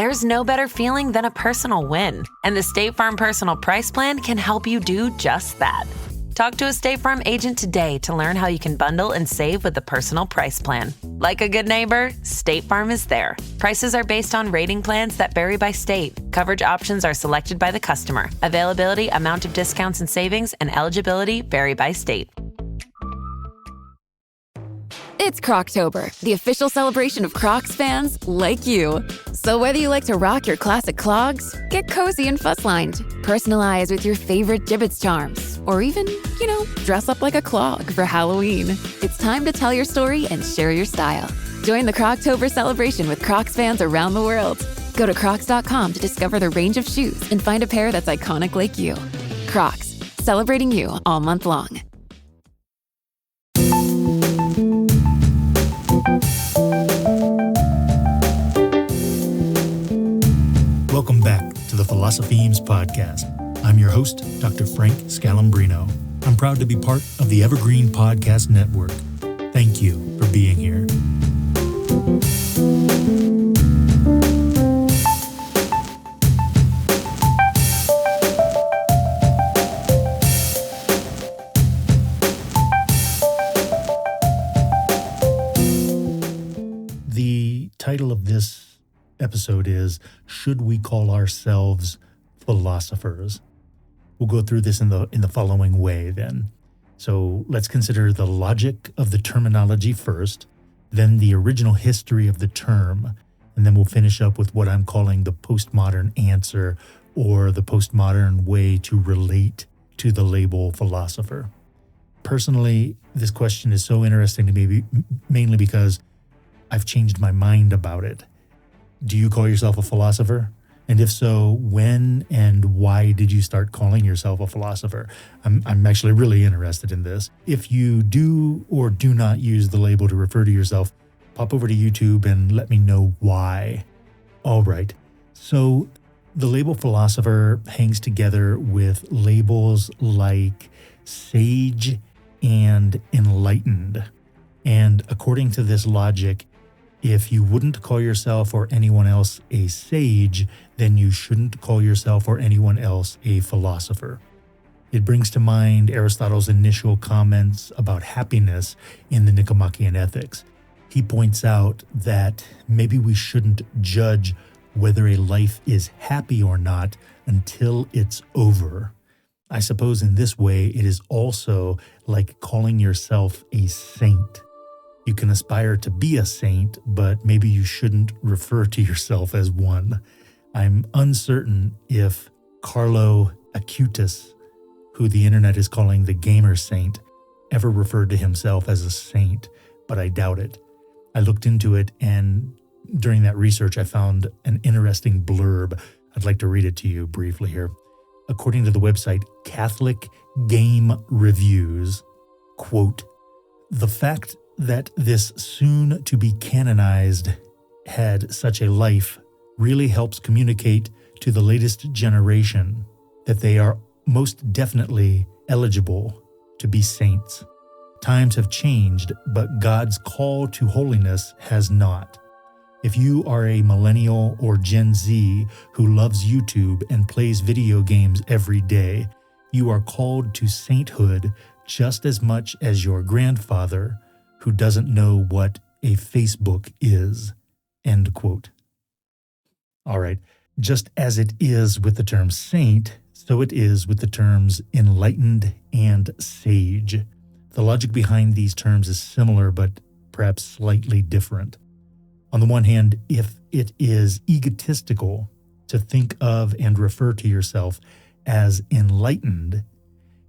There's no better feeling than a personal win, and the State Farm Personal Price Plan can help you do just that. Talk to a State Farm agent today to learn how you can bundle and save with the Personal Price Plan. Like a good neighbor, State Farm is there. Prices are based on rating plans that vary by state. Coverage options are selected by the customer. Availability, amount of discounts and savings, and eligibility vary by state. It's Croctober, the official celebration of Crocs fans like you. So whether you like to rock your classic clogs, get cozy and fuss-lined, personalize with your favorite Jibbitz charms, or even, dress up like a clog for Halloween, it's time to tell your story and share your style. Join the Croctober celebration with Crocs fans around the world. Go to Crocs.com to discover the range of shoes and find a pair that's iconic like you. Crocs, celebrating you all month long. Welcome back to the Philosophemes podcast. I'm your host, Dr. Frank Scalambrino. I'm proud to be part of the Evergreen Podcast Network. Thank you for being here. The title of this episode is, Should We Call Ourselves Philosophers? We'll go through this in the following way then. So let's consider the logic of the terminology first, then the original history of the term, and then we'll finish up with what I'm calling the postmodern answer, or the postmodern way to relate to the label philosopher. Personally, this question is so interesting to me, mainly because I've changed my mind about it. Do you call yourself a philosopher? And if so, when and why did you start calling yourself a philosopher? I'm actually really interested in this. If you do or do not use the label to refer to yourself, pop over to YouTube and let me know why. All right. So the label philosopher hangs together with labels like sage and enlightened. And according to this logic, if you wouldn't call yourself or anyone else a sage, then you shouldn't call yourself or anyone else a philosopher. It brings to mind Aristotle's initial comments about happiness in the Nicomachean Ethics. He points out that maybe we shouldn't judge whether a life is happy or not until it's over. I suppose in this way, it is also like calling yourself a saint. You can aspire to be a saint, but maybe you shouldn't refer to yourself as one. I'm uncertain if Carlo Acutis, who the internet is calling the gamer saint, ever referred to himself as a saint, but I doubt it. I looked into it, and during that research, I found an interesting blurb. I'd like to read it to you briefly here. According to the website Catholic Game Reviews, quote, "The fact that this soon-to-be canonized had such a life really helps communicate to the latest generation that they are most definitely eligible to be saints. Times have changed, but God's call to holiness has not. If you are a millennial or Gen Z who loves YouTube and plays video games every day, you are called to sainthood just as much as your grandfather who doesn't know what a Facebook is." End quote. All right, just as it is with the term saint, so it is with the terms enlightened and sage. The logic behind these terms is similar, but perhaps slightly different. On the one hand, if it is egotistical to think of and refer to yourself as enlightened,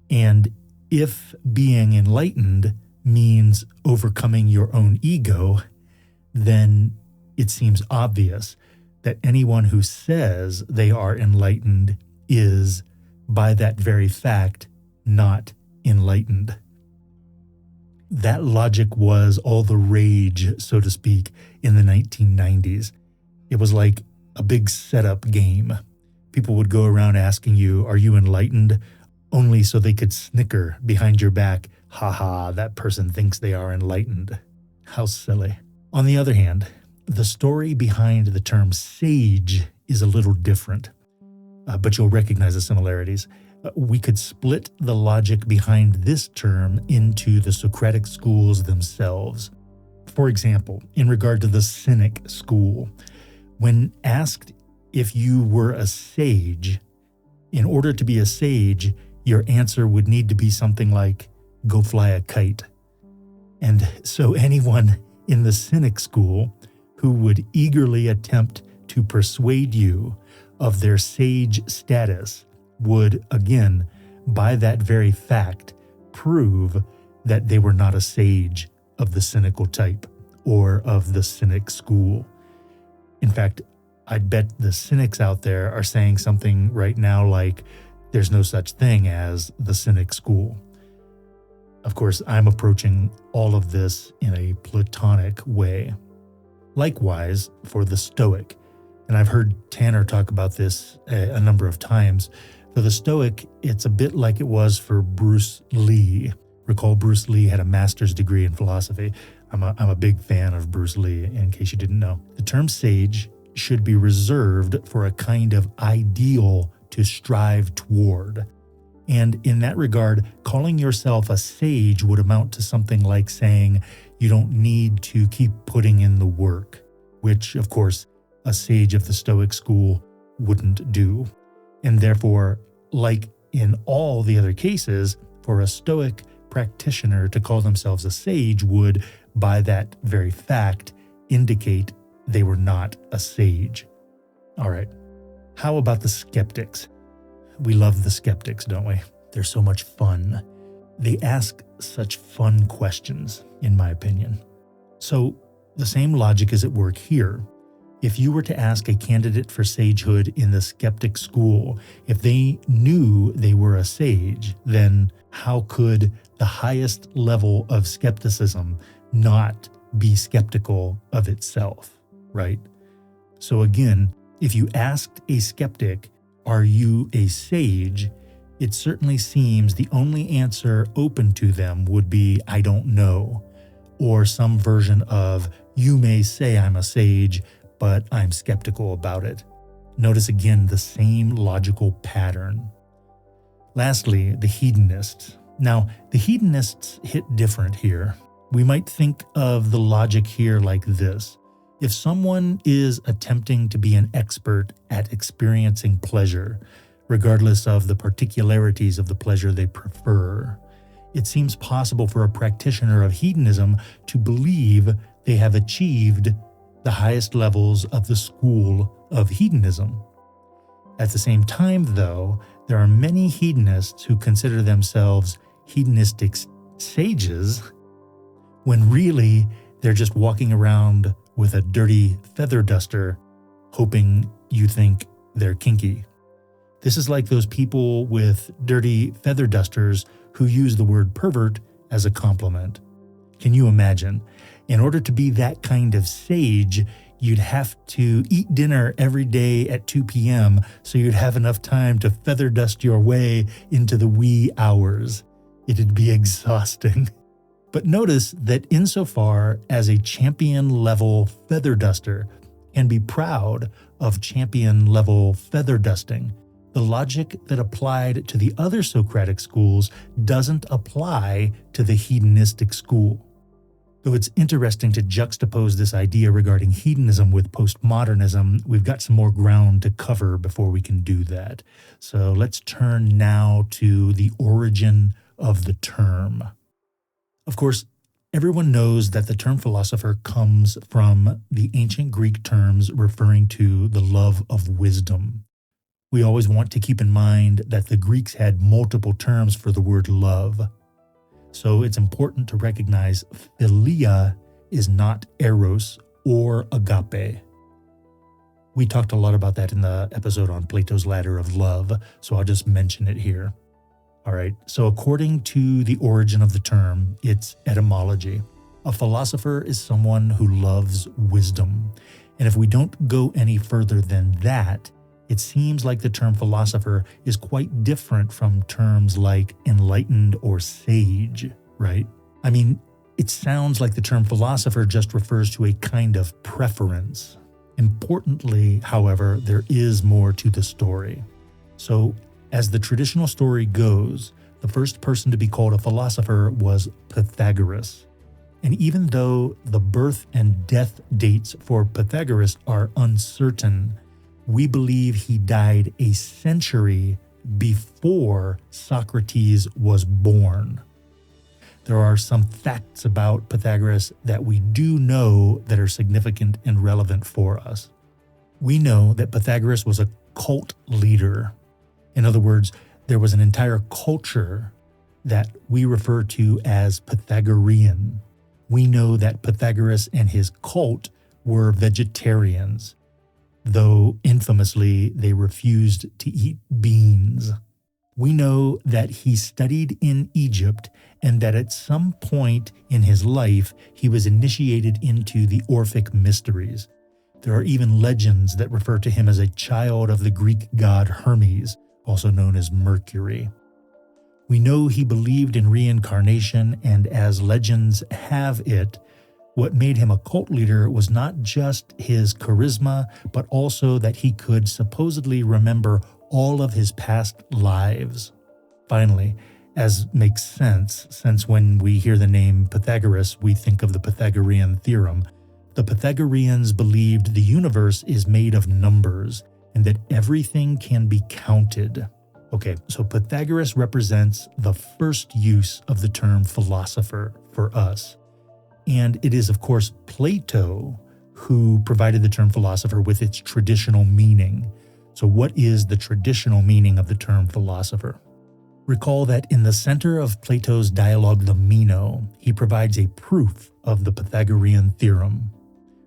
and if being enlightened means overcoming your own ego, then it seems obvious that anyone who says they are enlightened is, by that very fact, not enlightened. That logic was all the rage, so to speak, in the 1990s. It was like a big setup game. People would go around asking you, "Are you enlightened?" only so they could snicker behind your back, "Ha ha, that person thinks they are enlightened." How silly. On the other hand, the story behind the term sage is a little different, but you'll recognize the similarities. We could split the logic behind this term into the Socratic schools themselves. For example, in regard to the Cynic school, when asked if you were a sage, in order to be a sage, your answer would need to be something like, go fly a kite. And so anyone in the Cynic school who would eagerly attempt to persuade you of their sage status would, again, by that very fact, prove that they were not a sage of the cynical type or of the Cynic school. In fact, I'd bet the cynics out there are saying something right now like, there's no such thing as the Cynic school. Of course, I'm approaching all of this in a Platonic way. Likewise, for the Stoic, and I've heard Tanner talk about this a number of times, for the Stoic, it's a bit like it was for Bruce Lee. Recall Bruce Lee had a master's degree in philosophy. I'm a big fan of Bruce Lee, in case you didn't know. The term sage should be reserved for a kind of ideal to strive toward. And in that regard, calling yourself a sage would amount to something like saying you don't need to keep putting in the work, which, of course, a sage of the Stoic school wouldn't do. And therefore, like in all the other cases, for a Stoic practitioner to call themselves a sage would, by that very fact, indicate they were not a sage. All right, how about the skeptics? We love the skeptics, don't we? They're so much fun. They ask such fun questions, in my opinion. So the same logic is at work here. If you were to ask a candidate for sagehood in the skeptic school, if they knew they were a sage, then how could the highest level of skepticism not be skeptical of itself, right? So again, if you asked a skeptic, are you a sage? It certainly seems the only answer open to them would be, I don't know, or some version of, you may say I'm a sage, but I'm skeptical about it. Notice again the same logical pattern. Lastly, the hedonists. Now, the hedonists hit different here. We might think of the logic here like this. If someone is attempting to be an expert at experiencing pleasure, regardless of the particularities of the pleasure they prefer, it seems possible for a practitioner of hedonism to believe they have achieved the highest levels of the school of hedonism. At the same time, though, there are many hedonists who consider themselves hedonistic sages when really they're just walking around with a dirty feather duster, hoping you think they're kinky. This is like those people with dirty feather dusters who use the word pervert as a compliment. Can you imagine? In order to be that kind of sage, you'd have to eat dinner every day at 2 p.m. so you'd have enough time to feather dust your way into the wee hours. It'd be exhausting. But notice that insofar as a champion-level feather duster can be proud of champion-level feather dusting, the logic that applied to the other Socratic schools doesn't apply to the hedonistic school. Though it's interesting to juxtapose this idea regarding hedonism with postmodernism, we've got some more ground to cover before we can do that. So let's turn now to the origin of the term. Of course, everyone knows that the term philosopher comes from the ancient Greek terms referring to the love of wisdom. We always want to keep in mind that the Greeks had multiple terms for the word love. So it's important to recognize philia is not eros or agape. We talked a lot about that in the episode on Plato's Ladder of Love, so I'll just mention it here. All right, so according to the origin of the term, it's etymology. A philosopher is someone who loves wisdom. And if we don't go any further than that, it seems like the term philosopher is quite different from terms like enlightened or sage, right? I mean, it sounds like the term philosopher just refers to a kind of preference. Importantly, however, there is more to the story. So, as the traditional story goes, the first person to be called a philosopher was Pythagoras. And even though the birth and death dates for Pythagoras are uncertain, we believe he died a century before Socrates was born. There are some facts about Pythagoras that we do know that are significant and relevant for us. We know that Pythagoras was a cult leader. In other words, there was an entire culture that we refer to as Pythagorean. We know that Pythagoras and his cult were vegetarians, though infamously they refused to eat beans. We know that he studied in Egypt and that at some point in his life he was initiated into the Orphic mysteries. There are even legends that refer to him as a child of the Greek god Hermes, also known as Mercury. We know he believed in reincarnation, and as legends have it, what made him a cult leader was not just his charisma, but also that he could supposedly remember all of his past lives. Finally, as makes sense, since when we hear the name Pythagoras, we think of the Pythagorean theorem, the Pythagoreans believed the universe is made of numbers and that everything can be counted. Okay, so Pythagoras represents the first use of the term philosopher for us. And it is, of course, Plato who provided the term philosopher with its traditional meaning. So what is the traditional meaning of the term philosopher? Recall that in the center of Plato's dialogue, the Meno, he provides a proof of the Pythagorean theorem.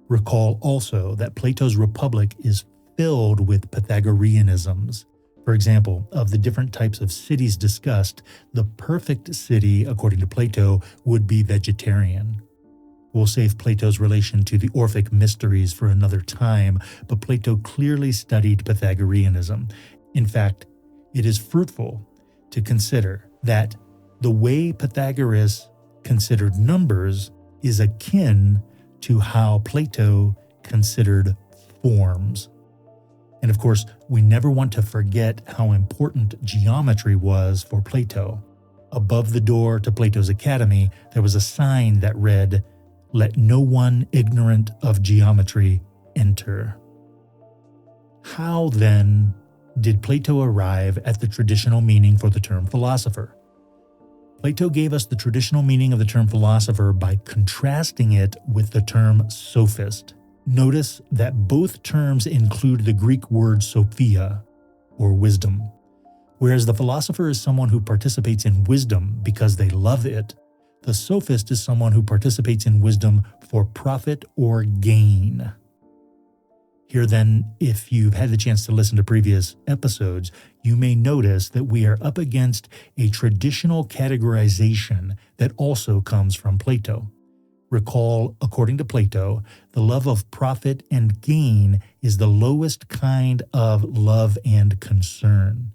Recall also that Plato's Republic is filled with Pythagoreanisms. For example, of the different types of cities discussed, the perfect city, according to Plato, would be vegetarian. We'll save Plato's relation to the Orphic mysteries for another time, but Plato clearly studied Pythagoreanism. In fact, it is fruitful to consider that the way Pythagoras considered numbers is akin to how Plato considered forms. And of course, we never want to forget how important geometry was for Plato. Above the door to Plato's Academy, there was a sign that read, "Let no one ignorant of geometry enter." How, then, did Plato arrive at the traditional meaning for the term philosopher? Plato gave us the traditional meaning of the term philosopher by contrasting it with the term sophist. Notice that both terms include the Greek word sophia, or wisdom. Whereas the philosopher is someone who participates in wisdom because they love it, the sophist is someone who participates in wisdom for profit or gain. Here then, if you've had the chance to listen to previous episodes, you may notice that we are up against a traditional categorization that also comes from Plato. Recall, according to Plato, the love of profit and gain is the lowest kind of love and concern.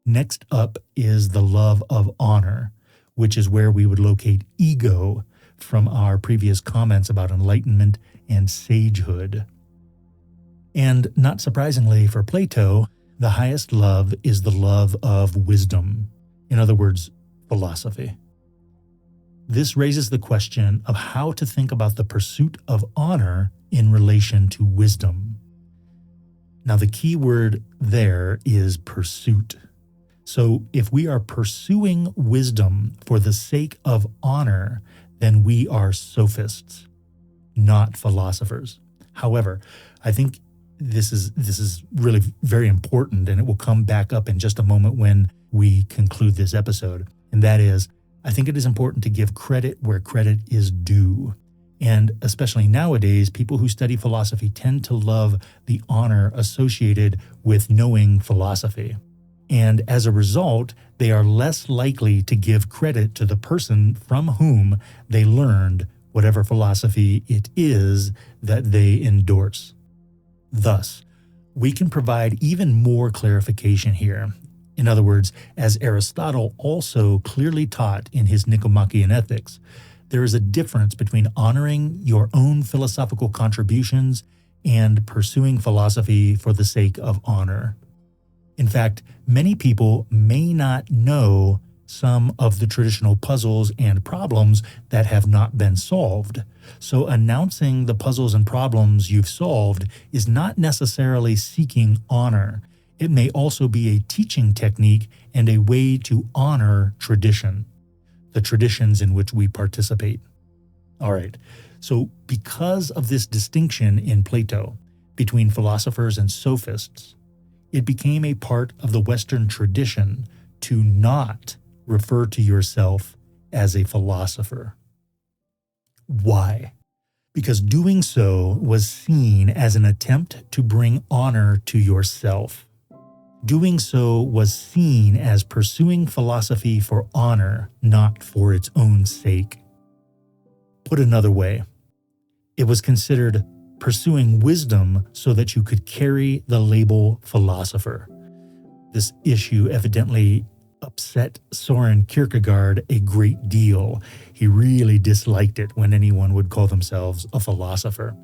Next up is the love of honor, which is where we would locate ego from our previous comments about enlightenment and sagehood. And not surprisingly for Plato, the highest love is the love of wisdom. In other words, philosophy. This raises the question of how to think about the pursuit of honor in relation to wisdom. Now, the key word there is pursuit. So if we are pursuing wisdom for the sake of honor, then we are sophists, not philosophers. However, I think this is really very important, and it will come back up in just a moment when we conclude this episode. And that is, I think it is important to give credit where credit is due. And especially nowadays, people who study philosophy tend to love the honor associated with knowing philosophy. And as a result, they are less likely to give credit to the person from whom they learned whatever philosophy it is that they endorse. Thus, we can provide even more clarification here. In other words, as Aristotle also clearly taught in his Nicomachean Ethics, there is a difference between honoring your own philosophical contributions and pursuing philosophy for the sake of honor. In fact, many people may not know some of the traditional puzzles and problems that have not been solved. So announcing the puzzles and problems you've solved is not necessarily seeking honor. It may also be a teaching technique and a way to honor tradition, the traditions in which we participate. All right, so because of this distinction in Plato between philosophers and sophists, it became a part of the Western tradition to not refer to yourself as a philosopher. Why? Because doing so was seen as an attempt to bring honor to yourself. Doing so was seen as pursuing philosophy for honor, not for its own sake. Put another way, it was considered pursuing wisdom so that you could carry the label philosopher. This issue evidently upset Soren Kierkegaard a great deal. He really disliked it when anyone would call themselves a philosopher.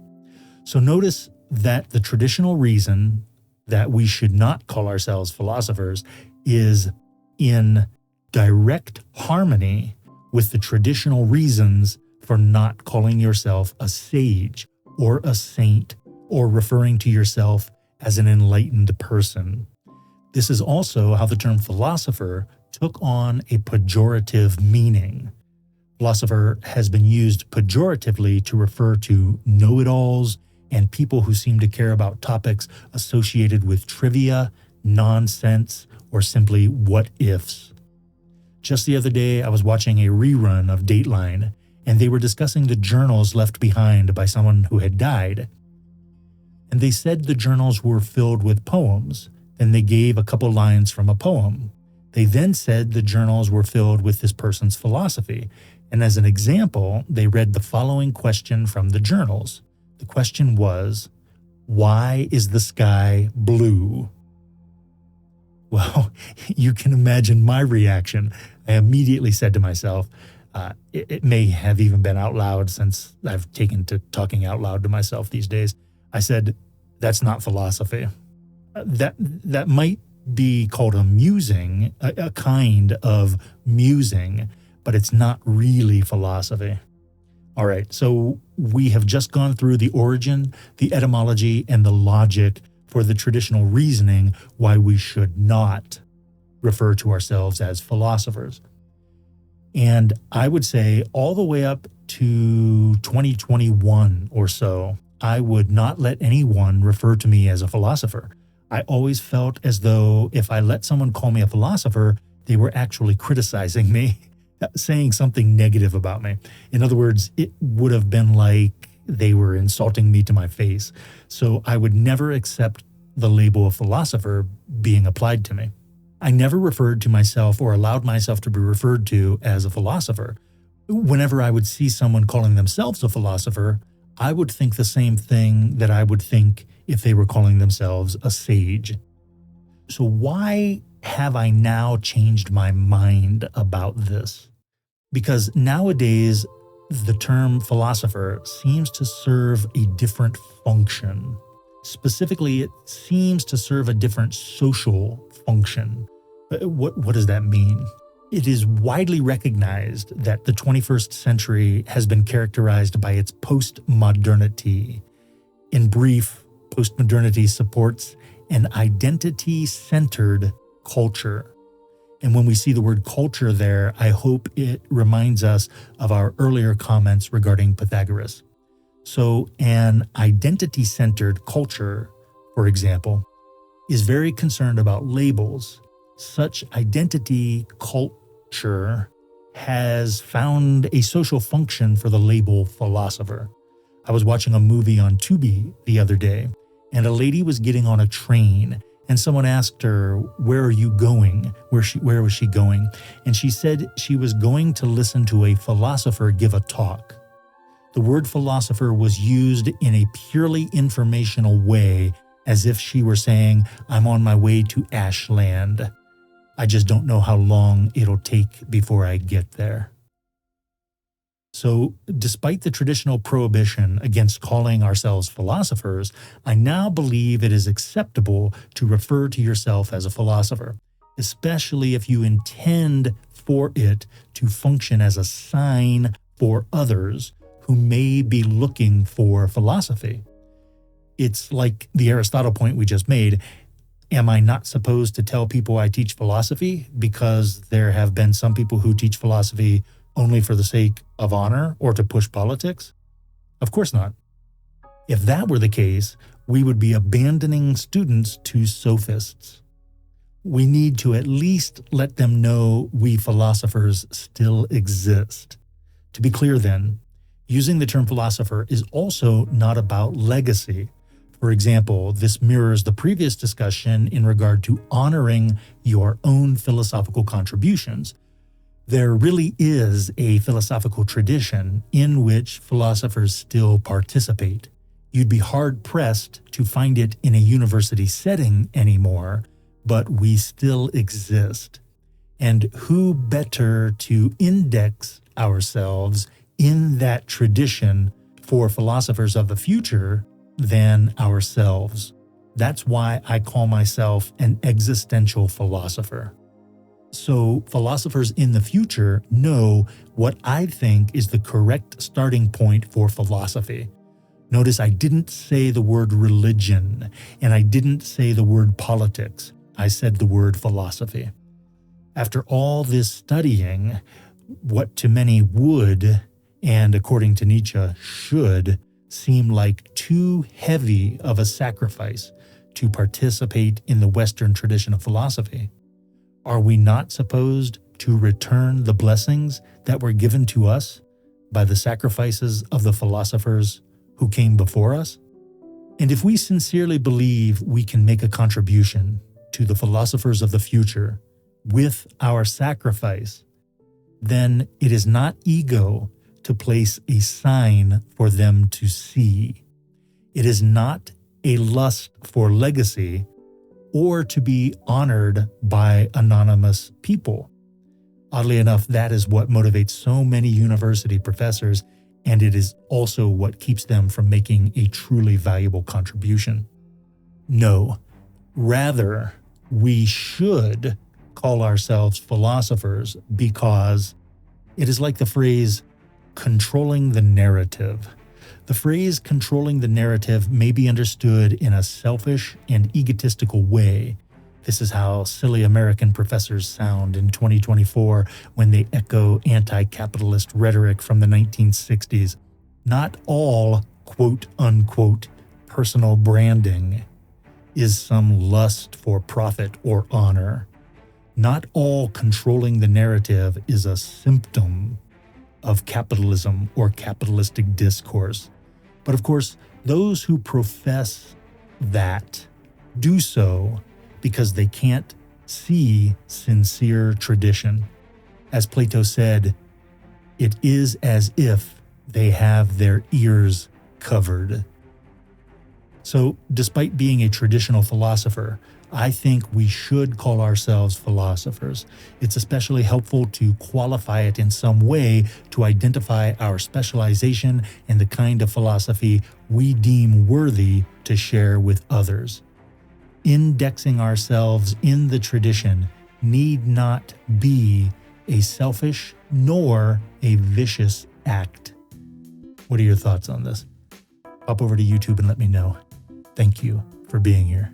So notice that the traditional reason that we should not call ourselves philosophers is in direct harmony with the traditional reasons for not calling yourself a sage or a saint or referring to yourself as an enlightened person. This is also how the term philosopher took on a pejorative meaning. Philosopher has been used pejoratively to refer to know-it-alls and people who seem to care about topics associated with trivia, nonsense, or simply what-ifs. Just the other day, I was watching a rerun of Dateline, and they were discussing the journals left behind by someone who had died. And they said the journals were filled with poems, and they gave a couple lines from a poem. They then said the journals were filled with this person's philosophy, and as an example, they read the following question from the journals. The question was, why is the sky blue? Well, you can imagine my reaction. I immediately said to myself, it may have even been out loud since I've taken to talking out loud to myself these days. I said, that's not philosophy. That might be called a musing, a kind of musing, but it's not really philosophy. All right, so we have just gone through the origin, the etymology, and the logic for the traditional reasoning why we should not refer to ourselves as philosophers. And I would say all the way up to 2021 or so, I would not let anyone refer to me as a philosopher. I always felt as though if I let someone call me a philosopher, they were actually criticizing me, saying something negative about me. In other words, it would have been like they were insulting me to my face. So I would never accept the label of philosopher being applied to me. I never referred to myself or allowed myself to be referred to as a philosopher. Whenever I would see someone calling themselves a philosopher, I would think the same thing that I would think if they were calling themselves a sage. So why have I now changed my mind about this? Because nowadays, the term philosopher seems to serve a different function. Specifically, it seems to serve a different social function. What does that mean? It is widely recognized that the 21st century has been characterized by its postmodernity. In brief, postmodernity supports an identity-centered culture. And when we see the word culture there, I hope it reminds us of our earlier comments regarding Pythagoras. So an identity-centered culture, for example, is very concerned about labels. Such identity culture has found a social function for the label philosopher. I was watching a movie on Tubi the other day, and a lady was getting on a train, and someone asked her, "Where are you going?" Where was she going? And she said she was going to listen to a philosopher give a talk. The word philosopher was used in a purely informational way, as if she were saying, "I'm on my way to Ashland. I just don't know how long it'll take before I get there." So despite the traditional prohibition against calling ourselves philosophers, I now believe it is acceptable to refer to yourself as a philosopher, especially if you intend for it to function as a sign for others who may be looking for philosophy. It's like the Aristotle point we just made. Am I not supposed to tell people I teach philosophy because there have been some people who teach philosophy only for the sake of honor or to push politics? Of course not. If that were the case, we would be abandoning students to sophists. We need to at least let them know we philosophers still exist. To be clear then, using the term philosopher is also not about legacy. For example, this mirrors the previous discussion in regard to honoring your own philosophical contributions. There really is a philosophical tradition in which philosophers still participate. You'd be hard-pressed to find it in a university setting anymore, but we still exist. And who better to index ourselves in that tradition for philosophers of the future than ourselves? That's why I call myself an existential philosopher. So philosophers in the future know what I think is the correct starting point for philosophy. Notice I didn't say the word religion, and I didn't say the word politics. I said the word philosophy. After all this studying, what to many would, and according to Nietzsche, should, seem like too heavy of a sacrifice to participate in the Western tradition of philosophy, are we not supposed to return the blessings that were given to us by the sacrifices of the philosophers who came before us? And if we sincerely believe we can make a contribution to the philosophers of the future with our sacrifice, then it is not ego to place a sign for them to see. It is not a lust for legacy or to be honored by anonymous people. Oddly enough, that is what motivates so many university professors, and it is also what keeps them from making a truly valuable contribution. No, rather, we should call ourselves philosophers because it is like the phrase, controlling the narrative. The phrase controlling the narrative may be understood in a selfish and egotistical way. This is how silly American professors sound in 2024 when they echo anti-capitalist rhetoric from the 1960s. Not all quote-unquote personal branding is some lust for profit or honor. Not all controlling the narrative is a symptom of capitalism or capitalistic discourse. But of course, those who profess that do so because they can't see sincere tradition. As Plato said, it is as if they have their ears covered. So, despite being a traditional philosopher, I think we should call ourselves philosophers. It's especially helpful to qualify it in some way to identify our specialization and the kind of philosophy we deem worthy to share with others. Indexing ourselves in the tradition need not be a selfish nor a vicious act. What are your thoughts on this? Hop over to YouTube and let me know. Thank you for being here.